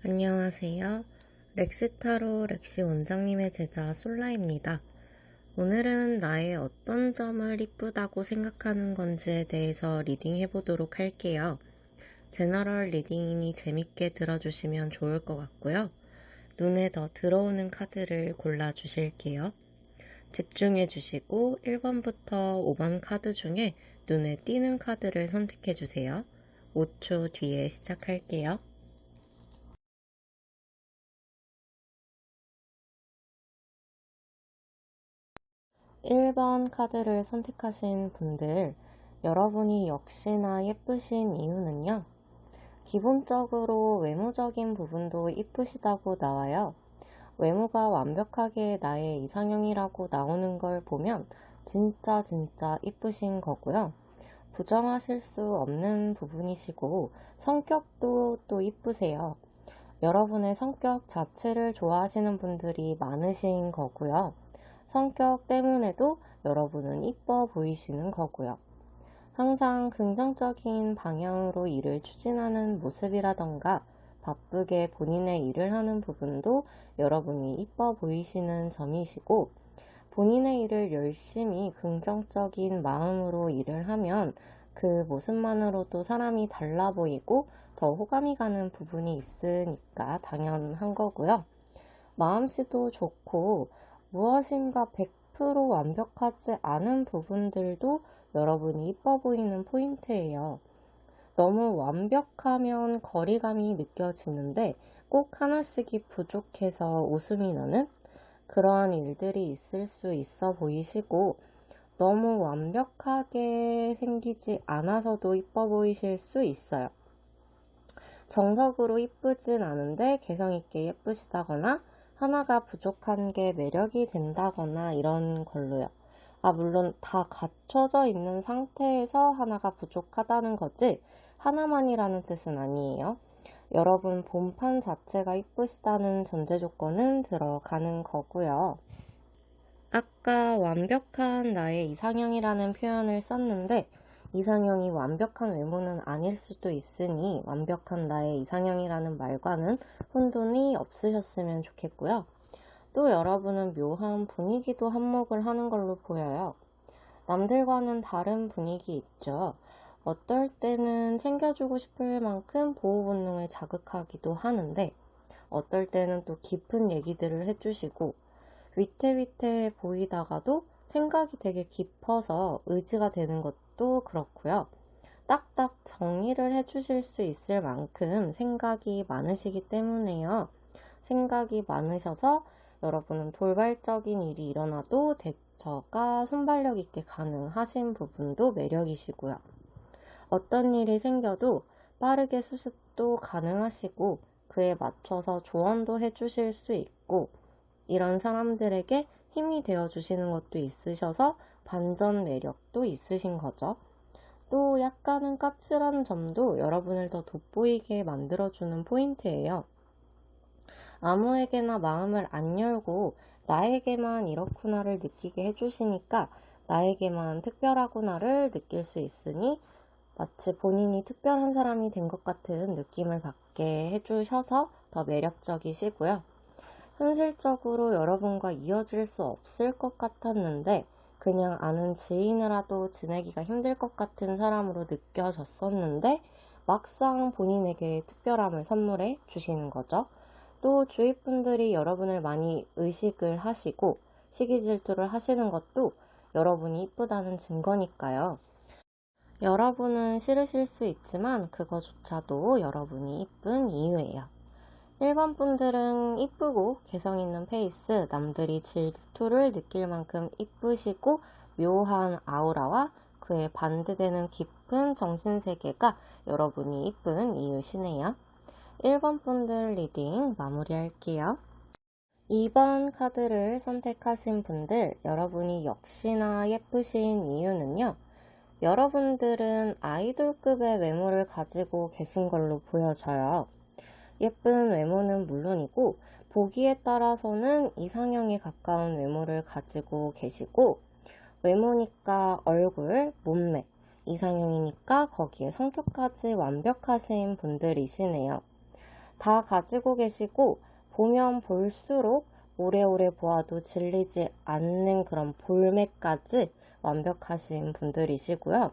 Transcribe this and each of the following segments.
안녕하세요. 렉시타로 렉시 원장님의 제자 솔라입니다. 오늘은 나의 어떤 점을 이쁘다고 생각하는 건지에 대해서 리딩해 보도록 할게요. 제너럴 리딩이니 재밌게 들어주시면 좋을 것 같고요. 눈에 더 들어오는 카드를 골라주실게요. 집중해 주시고 1번부터 5번 카드 중에 눈에 띄는 카드를 선택해 주세요. 5초 뒤에 시작할게요. 1번 카드를 선택하신 분들, 여러분이 역시나 예쁘신 이유는요. 기본적으로 외모적인 부분도 이쁘시다고 나와요. 외모가 완벽하게 나의 이상형이라고 나오는 걸 보면 진짜 이쁘신 거고요. 부정하실 수 없는 부분이시고 성격도 또 이쁘세요. 여러분의 성격 자체를 좋아하시는 분들이 많으신 거고요. 성격 때문에도 여러분은 이뻐 보이시는 거고요. 항상 긍정적인 방향으로 일을 추진하는 모습이라던가 바쁘게 본인의 일을 하는 부분도 여러분이 이뻐 보이시는 점이시고, 본인의 일을 열심히 긍정적인 마음으로 일을 하면 그 모습만으로도 사람이 달라 보이고 더 호감이 가는 부분이 있으니까 당연한 거고요. 마음씨도 좋고 무엇인가 100% 완벽하지 않은 부분들도 여러분이 이뻐 보이는 포인트예요. 너무 완벽하면 거리감이 느껴지는데 꼭 하나씩이 부족해서 웃음이 나는 그러한 일들이 있을 수 있어 보이시고, 너무 완벽하게 생기지 않아서도 이뻐 보이실 수 있어요. 정석으로 이쁘진 않은데 개성있게 예쁘시다거나 하나가 부족한 게 매력이 된다거나 이런 걸로요. 물론 다 갖춰져 있는 상태에서 하나가 부족하다는 거지 하나만이라는 뜻은 아니에요. 여러분 본판 자체가 이쁘시다는 전제 조건은 들어가는 거고요. 아까 완벽한 나의 이상형이라는 표현을 썼는데 이상형이 완벽한 외모는 아닐 수도 있으니 완벽한 나의 이상형이라는 말과는 혼돈이 없으셨으면 좋겠고요. 또 여러분은 묘한 분위기도 한몫을 하는 걸로 보여요. 남들과는 다른 분위기 있죠. 어떨 때는 챙겨주고 싶을 만큼 보호 본능을 자극하기도 하는데 어떨 때는 또 깊은 얘기들을 해주시고 위태위태해 보이다가도 생각이 되게 깊어서 의지가 되는 것도 그렇고요. 딱딱 정리를 해주실 수 있을 만큼 생각이 많으시기 때문에요. 생각이 많으셔서 여러분은 돌발적인 일이 일어나도 대처가 순발력 있게 가능하신 부분도 매력이시고요. 어떤 일이 생겨도 빠르게 수습도 가능하시고 그에 맞춰서 조언도 해주실 수 있고, 이런 사람들에게 힘이 되어주시는 것도 있으셔서 반전 매력도 있으신 거죠. 또 약간은 까칠한 점도 여러분을 더 돋보이게 만들어주는 포인트예요. 아무에게나 마음을 안 열고 나에게만 이렇구나를 느끼게 해주시니까 나에게만 특별하구나를 느낄 수 있으니 마치 본인이 특별한 사람이 된 것 같은 느낌을 받게 해주셔서 더 매력적이시고요. 현실적으로 여러분과 이어질 수 없을 것 같았는데 그냥 아는 지인이라도 지내기가 힘들 것 같은 사람으로 느껴졌었는데 막상 본인에게 특별함을 선물해 주시는 거죠. 또 주위 분들이 여러분을 많이 의식을 하시고 시기 질투를 하시는 것도 여러분이 이쁘다는 증거니까요. 여러분은 싫으실 수 있지만 그거조차도 여러분이 이쁜 이유예요. 1번 분들은 이쁘고 개성 있는 페이스, 남들이 질투를 느낄 만큼 이쁘시고 묘한 아우라와 그에 반대되는 깊은 정신세계가 여러분이 이쁜 이유시네요. 1번 분들 리딩 마무리할게요. 2번 카드를 선택하신 분들, 여러분이 역시나 예쁘신 이유는요. 여러분들은 아이돌급의 외모를 가지고 계신 걸로 보여져요. 예쁜 외모는 물론이고 보기에 따라서는 이상형에 가까운 외모를 가지고 계시고 외모니까 얼굴, 몸매, 이상형이니까 거기에 성격까지 완벽하신 분들이시네요. 다 가지고 계시고 보면 볼수록 오래오래 보아도 질리지 않는 그런 볼매까지 완벽하신 분들이시고요.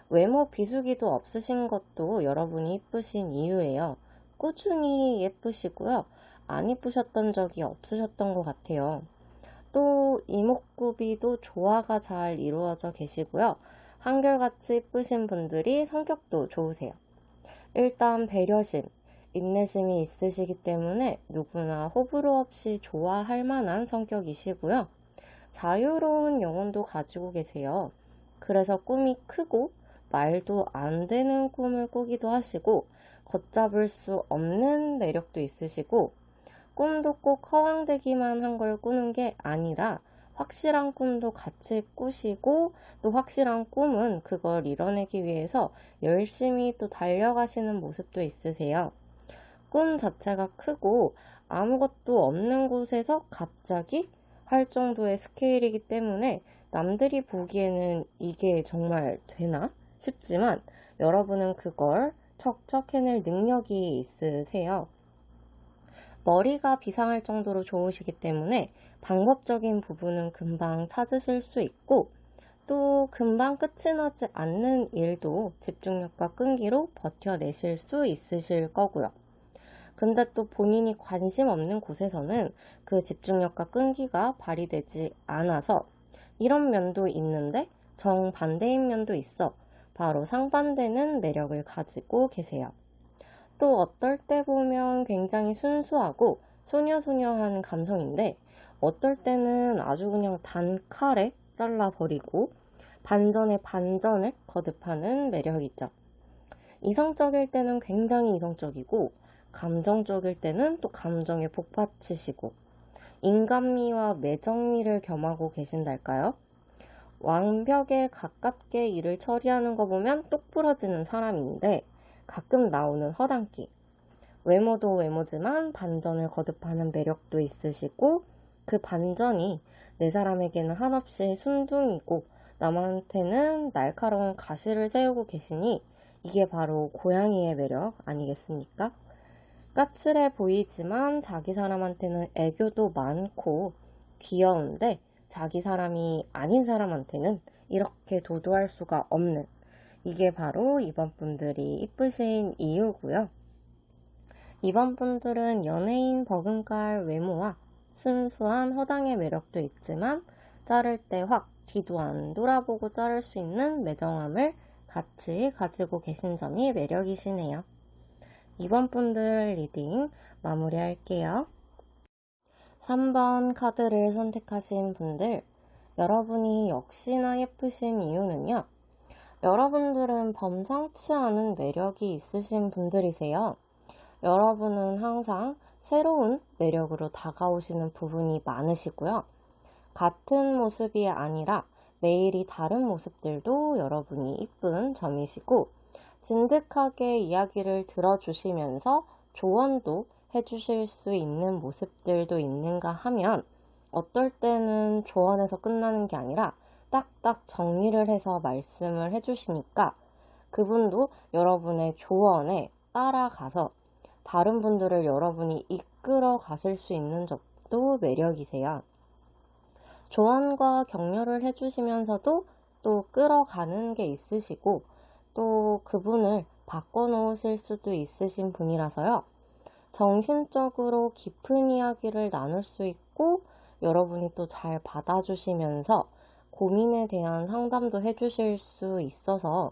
외모 비수기도 없으신 것도 여러분이 이쁘신 이유예요. 꾸준히 예쁘시고요. 안 이쁘셨던 적이 없으셨던 것 같아요. 또 이목구비도 조화가 잘 이루어져 계시고요. 한결같이 이쁘신 분들이 성격도 좋으세요. 일단 배려심, 인내심이 있으시기 때문에 누구나 호불호 없이 좋아할 만한 성격이시고요. 자유로운 영혼도 가지고 계세요. 그래서 꿈이 크고 말도 안 되는 꿈을 꾸기도 하시고 걷잡을 수 없는 매력도 있으시고 꿈도 꼭 허황되기만 한 걸 꾸는 게 아니라 확실한 꿈도 같이 꾸시고 또 확실한 꿈은 그걸 이뤄내기 위해서 열심히 또 달려가시는 모습도 있으세요. 꿈 자체가 크고 아무것도 없는 곳에서 갑자기 할 정도의 스케일이기 때문에 남들이 보기에는 이게 정말 되나 싶지만 여러분은 그걸 척척 해낼 능력이 있으세요. 머리가 비상할 정도로 좋으시기 때문에 방법적인 부분은 금방 찾으실 수 있고 또 금방 끝이 나지 않는 일도 집중력과 끈기로 버텨내실 수 있으실 거고요. 근데 또 본인이 관심 없는 곳에서는 그 집중력과 끈기가 발휘되지 않아서 이런 면도 있는데 정반대인 면도 있어 바로 상반되는 매력을 가지고 계세요. 또 어떨 때 보면 굉장히 순수하고 소녀소녀한 감성인데 어떨 때는 아주 그냥 단칼에 잘라버리고 반전에 반전을 거듭하는 매력이죠. 이성적일 때는 굉장히 이성적이고 감정적일 때는 또 감정에 복받치시고 인간미와 매정미를 겸하고 계신달까요? 완벽에 가깝게 일을 처리하는 거 보면 똑 부러지는 사람인데 가끔 나오는 허당끼. 외모도 외모지만 반전을 거듭하는 매력도 있으시고 그 반전이 내 사람에게는 한없이 순둥이고 남한테는 날카로운 가시를 세우고 계시니 이게 바로 고양이의 매력 아니겠습니까? 까칠해 보이지만 자기 사람한테는 애교도 많고 귀여운데 자기 사람이 아닌 사람한테는 이렇게 도도할 수가 없는 이게 바로 이번 분들이 이쁘신 이유고요. 이번 분들은 연예인 버금갈 외모와 순수한 허당의 매력도 있지만 자를 때 확 뒤도 안 돌아보고 자를 수 있는 매정함을 같이 가지고 계신 점이 매력이시네요. 이번 분들 리딩 마무리할게요. 3번 카드를 선택하신 분들, 여러분이 역시나 예쁘신 이유는요. 여러분들은 범상치 않은 매력이 있으신 분들이세요. 여러분은 항상 새로운 매력으로 다가오시는 부분이 많으시고요. 같은 모습이 아니라 매일이 다른 모습들도 여러분이 이쁜 점이시고 진득하게 이야기를 들어주시면서 조언도 해주실 수 있는 모습들도 있는가 하면 어떨 때는 조언에서 끝나는 게 아니라 딱딱 정리를 해서 말씀을 해주시니까 그분도 여러분의 조언에 따라가서 다른 분들을 여러분이 이끌어 가실 수 있는 점도 매력이세요. 조언과 격려를 해주시면서도 또 끌어가는 게 있으시고 또 그분을 바꿔놓으실 수도 있으신 분이라서요. 정신적으로 깊은 이야기를 나눌 수 있고 여러분이 또 잘 받아주시면서 고민에 대한 상담도 해주실 수 있어서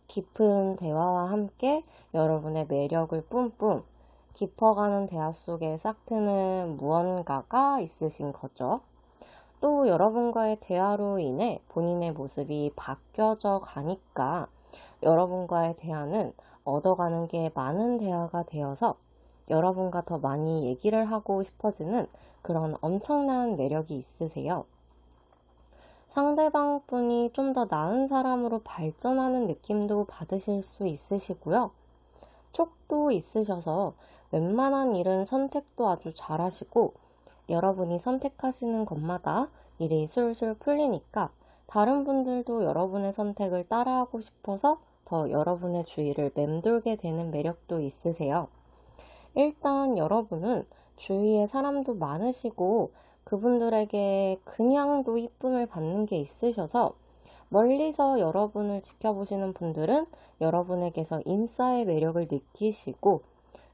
깊은 대화와 함께 여러분의 매력을 뿜뿜 깊어가는 대화 속에 싹트는 무언가가 있으신 거죠. 또 여러분과의 대화로 인해 본인의 모습이 바뀌어져 가니까 여러분과의 대화는 얻어가는 게 많은 대화가 되어서 여러분과 더 많이 얘기를 하고 싶어지는 그런 엄청난 매력이 있으세요. 상대방 분이 좀 더 나은 사람으로 발전하는 느낌도 받으실 수 있으시고요. 촉도 있으셔서 웬만한 일은 선택도 아주 잘하시고 여러분이 선택하시는 것마다 일이 술술 풀리니까 다른 분들도 여러분의 선택을 따라하고 싶어서 더 여러분의 주위를 맴돌게 되는 매력도 있으세요. 일단 여러분은 주위에 사람도 많으시고 그분들에게 그냥도 이쁨을 받는 게 있으셔서 멀리서 여러분을 지켜보시는 분들은 여러분에게서 인싸의 매력을 느끼시고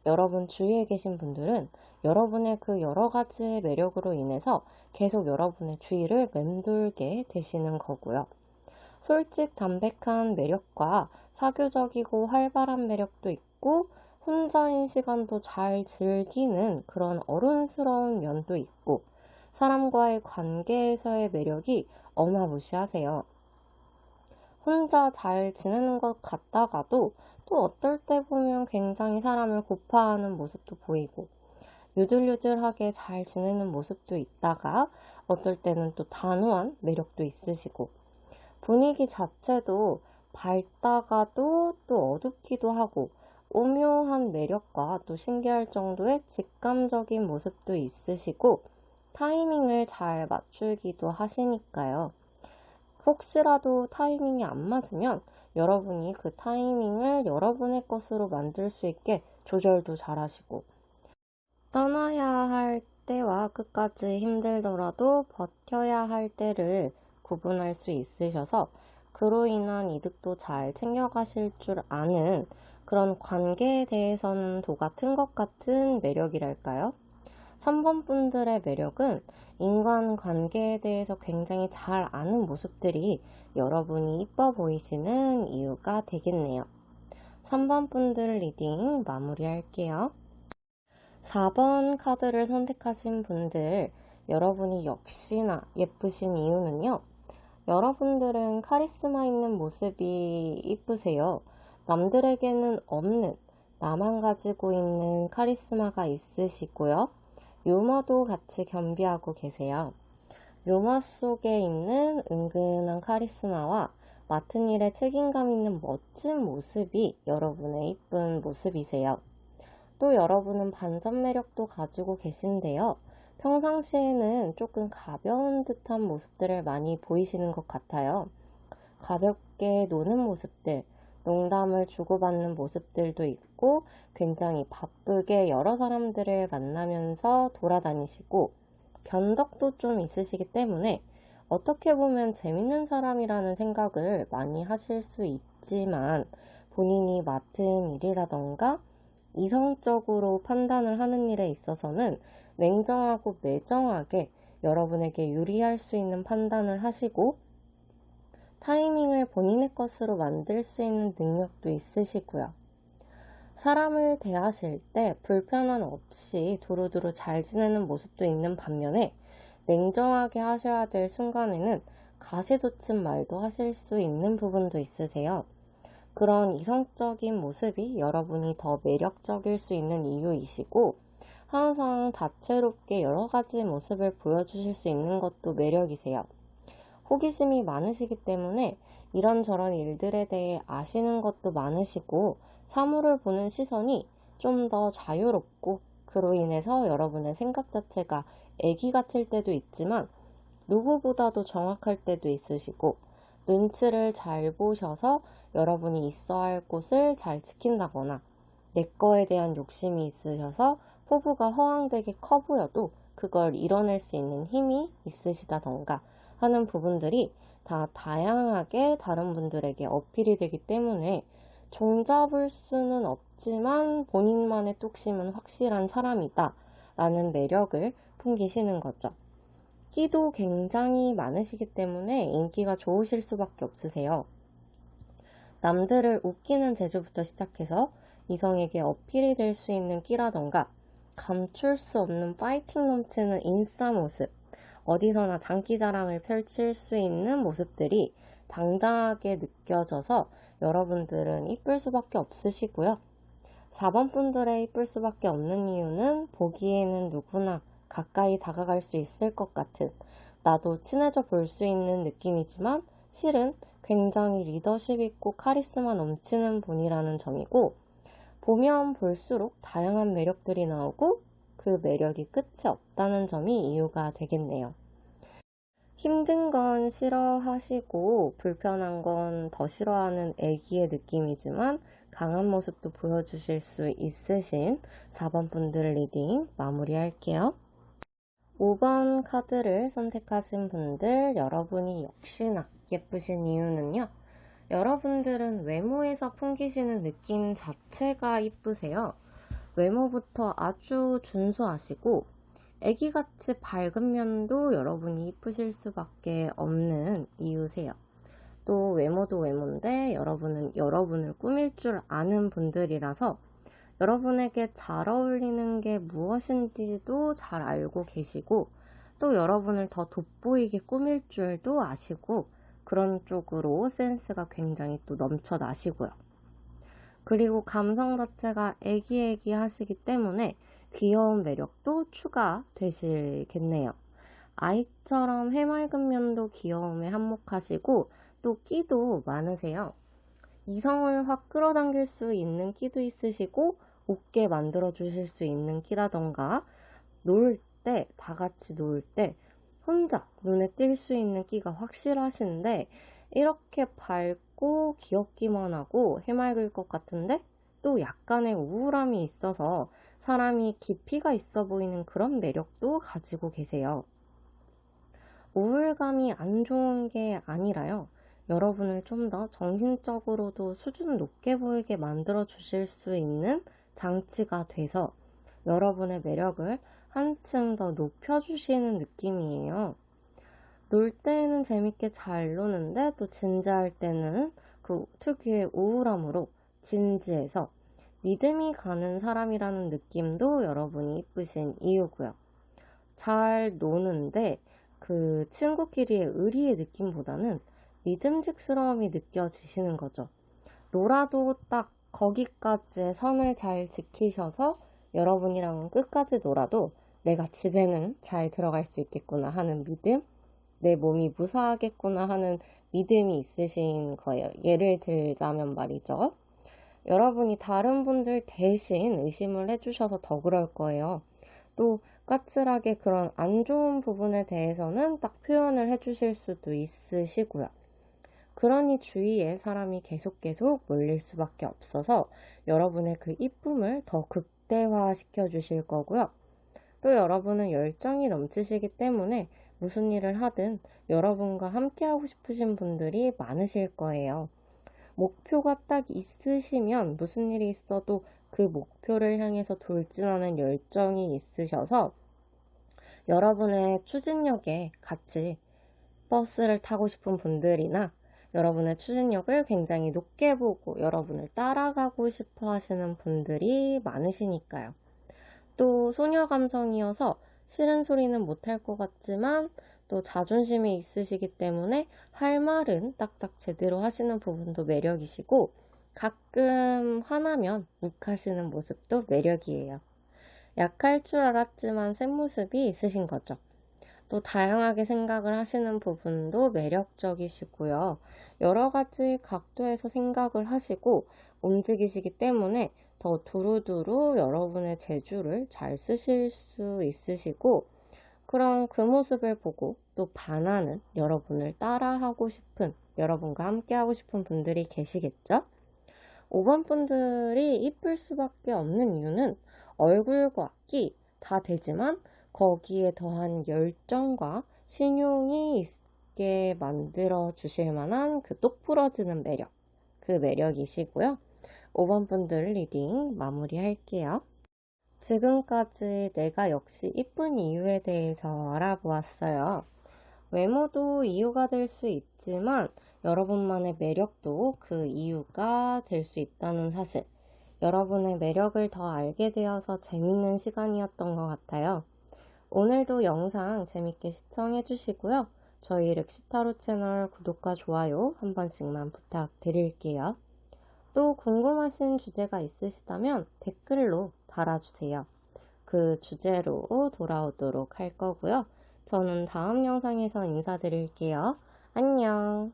여러분 주위에 계신 분들은 여러분의 그 여러 가지의 매력으로 인해서 계속 여러분의 주위를 맴돌게 되시는 거고요. 솔직 담백한 매력과 사교적이고 활발한 매력도 있고 혼자인 시간도 잘 즐기는 그런 어른스러운 면도 있고 사람과의 관계에서의 매력이 어마무시하세요. 혼자 잘 지내는 것 같다가도 또 어떨 때 보면 굉장히 사람을 고파하는 모습도 보이고 유들유들하게 잘 지내는 모습도 있다가 어떨 때는 또 단호한 매력도 있으시고 분위기 자체도 밝다가도 또 어둡기도 하고 오묘한 매력과 또 신기할 정도의 직감적인 모습도 있으시고 타이밍을 잘 맞추기도 하시니까요. 혹시라도 타이밍이 안 맞으면 여러분이 그 타이밍을 여러분의 것으로 만들 수 있게 조절도 잘 하시고 떠나야 할 때와 끝까지 힘들더라도 버텨야 할 때를 구분할 수 있으셔서 그로 인한 이득도 잘 챙겨가실 줄 아는 그런 관계에 대해서는 도 같은 것 같은 매력이랄까요? 3번 분들의 매력은 인간관계에 대해서 굉장히 잘 아는 모습들이 여러분이 이뻐 보이시는 이유가 되겠네요. 3번 분들 리딩 마무리할게요. 4번 카드를 선택하신 분들, 여러분이 역시나 예쁘신 이유는요. 여러분들은 카리스마 있는 모습이 이쁘세요. 남들에게는 없는, 나만 가지고 있는 카리스마가 있으시고요. 유머도 같이 겸비하고 계세요. 유머 속에 있는 은근한 카리스마와 맡은 일에 책임감 있는 멋진 모습이 여러분의 이쁜 모습이세요. 또 여러분은 반전 매력도 가지고 계신데요. 평상시에는 조금 가벼운 듯한 모습들을 많이 보이시는 것 같아요. 가볍게 노는 모습들, 농담을 주고받는 모습들도 있고 굉장히 바쁘게 여러 사람들을 만나면서 돌아다니시고 변덕도 좀 있으시기 때문에 어떻게 보면 재밌는 사람이라는 생각을 많이 하실 수 있지만 본인이 맡은 일이라던가 이성적으로 판단을 하는 일에 있어서는 냉정하고 매정하게 여러분에게 유리할 수 있는 판단을 하시고 타이밍을 본인의 것으로 만들 수 있는 능력도 있으시고요. 사람을 대하실 때 불편함 없이 두루두루 잘 지내는 모습도 있는 반면에 냉정하게 하셔야 될 순간에는 가시돋친 말도 하실 수 있는 부분도 있으세요. 그런 이성적인 모습이 여러분이 더 매력적일 수 있는 이유이시고 항상 다채롭게 여러 가지 모습을 보여주실 수 있는 것도 매력이세요. 호기심이 많으시기 때문에 이런저런 일들에 대해 아시는 것도 많으시고 사물을 보는 시선이 좀 더 자유롭고 그로 인해서 여러분의 생각 자체가 애기 같을 때도 있지만 누구보다도 정확할 때도 있으시고 눈치를 잘 보셔서 여러분이 있어야 할 곳을 잘 지킨다거나 내 거에 대한 욕심이 있으셔서 포부가 허황되게 커 보여도 그걸 이뤄낼 수 있는 힘이 있으시다던가 하는 부분들이 다 다양하게 다른 분들에게 어필이 되기 때문에 종잡을 수는 없지만 본인만의 뚝심은 확실한 사람이다 라는 매력을 풍기시는 거죠. 끼도 굉장히 많으시기 때문에 인기가 좋으실 수밖에 없으세요. 남들을 웃기는 재주부터 시작해서 이성에게 어필이 될 수 있는 끼라던가 감출 수 없는 파이팅 넘치는 인싸 모습, 어디서나 장기자랑을 펼칠 수 있는 모습들이 당당하게 느껴져서 여러분들은 이쁠 수밖에 없으시고요. 4번 분들의 이쁠 수밖에 없는 이유는 보기에는 누구나 가까이 다가갈 수 있을 것 같은 나도 친해져 볼 수 있는 느낌이지만 실은 굉장히 리더십 있고 카리스마 넘치는 분이라는 점이고 보면 볼수록 다양한 매력들이 나오고 그 매력이 끝이 없다는 점이 이유가 되겠네요. 힘든 건 싫어하시고 불편한 건 더 싫어하는 애기의 느낌이지만 강한 모습도 보여주실 수 있으신 4번 분들 리딩 마무리할게요. 5번 카드를 선택하신 분들, 여러분이 역시나 예쁘신 이유는요. 여러분들은 외모에서 풍기시는 느낌 자체가 이쁘세요. 외모부터 아주 준수하시고 애기같이 밝은 면도 여러분이 이쁘실 수밖에 없는 이유세요. 또 외모도 외모인데 여러분은 여러분을 꾸밀 줄 아는 분들이라서 여러분에게 잘 어울리는 게 무엇인지도 잘 알고 계시고 또 여러분을 더 돋보이게 꾸밀 줄도 아시고 그런 쪽으로 센스가 굉장히 또 넘쳐나시고요. 그리고 감성 자체가 애기애기하시기 때문에 귀여운 매력도 추가되시겠네요. 아이처럼 해맑은 면도 귀여움에 한몫하시고 또 끼도 많으세요. 이성을 확 끌어당길 수 있는 끼도 있으시고 웃게 만들어 주실 수 있는 끼라던가 놀 때, 다 같이 놀 때 혼자 눈에 띌 수 있는 끼가 확실하신데 이렇게 밝고 귀엽기만 하고 해맑을 것 같은데 또 약간의 우울함이 있어서 사람이 깊이가 있어 보이는 그런 매력도 가지고 계세요. 우울감이 안 좋은 게 아니라요. 여러분을 좀 더 정신적으로도 수준 높게 보이게 만들어 주실 수 있는 장치가 돼서 여러분의 매력을 한층 더 높여주시는 느낌이에요. 놀 때는 재밌게 잘 노는데 또 진지할 때는 그 특유의 우울함으로 진지해서 믿음이 가는 사람이라는 느낌도 여러분이 이쁘신 이유고요. 잘 노는데 그 친구끼리의 의리의 느낌보다는 믿음직스러움이 느껴지시는 거죠. 놀아도 딱 거기까지의 선을 잘 지키셔서 여러분이랑 끝까지 놀아도 내가 집에는 잘 들어갈 수 있겠구나 하는 믿음, 내 몸이 무사하겠구나 하는 믿음이 있으신 거예요. 예를 들자면 말이죠. 여러분이 다른 분들 대신 의심을 해주셔서 더 그럴 거예요. 또 까칠하게 그런 안 좋은 부분에 대해서는 딱 표현을 해주실 수도 있으시고요. 그러니 주위에 사람이 계속 몰릴 수밖에 없어서 여러분의 그 이쁨을 더 극대화시켜 주실 거고요. 또 여러분은 열정이 넘치시기 때문에 무슨 일을 하든 여러분과 함께 하고 싶으신 분들이 많으실 거예요. 목표가 딱 있으시면 무슨 일이 있어도 그 목표를 향해서 돌진하는 열정이 있으셔서 여러분의 추진력에 같이 버스를 타고 싶은 분들이나 여러분의 추진력을 굉장히 높게 보고 여러분을 따라가고 싶어 하시는 분들이 많으시니까요. 또 소녀 감성이어서 싫은 소리는 못할 것 같지만 또 자존심이 있으시기 때문에 할 말은 딱딱 제대로 하시는 부분도 매력이시고 가끔 화나면 욱하시는 모습도 매력이에요. 약할 줄 알았지만 센 모습이 있으신 거죠. 또 다양하게 생각을 하시는 부분도 매력적이시고요. 여러 가지 각도에서 생각을 하시고 움직이시기 때문에 더 두루두루 여러분의 재주를 잘 쓰실 수 있으시고 그럼 그 모습을 보고 또 반하는 여러분을 따라하고 싶은 여러분과 함께 하고 싶은 분들이 계시겠죠? 5번 분들이 이쁠 수밖에 없는 이유는 얼굴과 끼 다 되지만 거기에 더한 열정과 신용이 있게 만들어 주실 만한 그 똑부러지는 매력, 그 매력이시고요. 5번 분들 리딩 마무리할게요. 지금까지 내가 역시 이쁜 이유에 대해서 알아보았어요. 외모도 이유가 될 수 있지만 여러분만의 매력도 그 이유가 될 수 있다는 사실. 여러분의 매력을 더 알게 되어서 재밌는 시간이었던 것 같아요. 오늘도 영상 재밌게 시청해 주시고요. 저희 렉시타로 채널 구독과 좋아요 한 번씩만 부탁드릴게요. 또 궁금하신 주제가 있으시다면 댓글로 달아주세요. 그 주제로 돌아오도록 할 거고요. 저는 다음 영상에서 인사드릴게요. 안녕.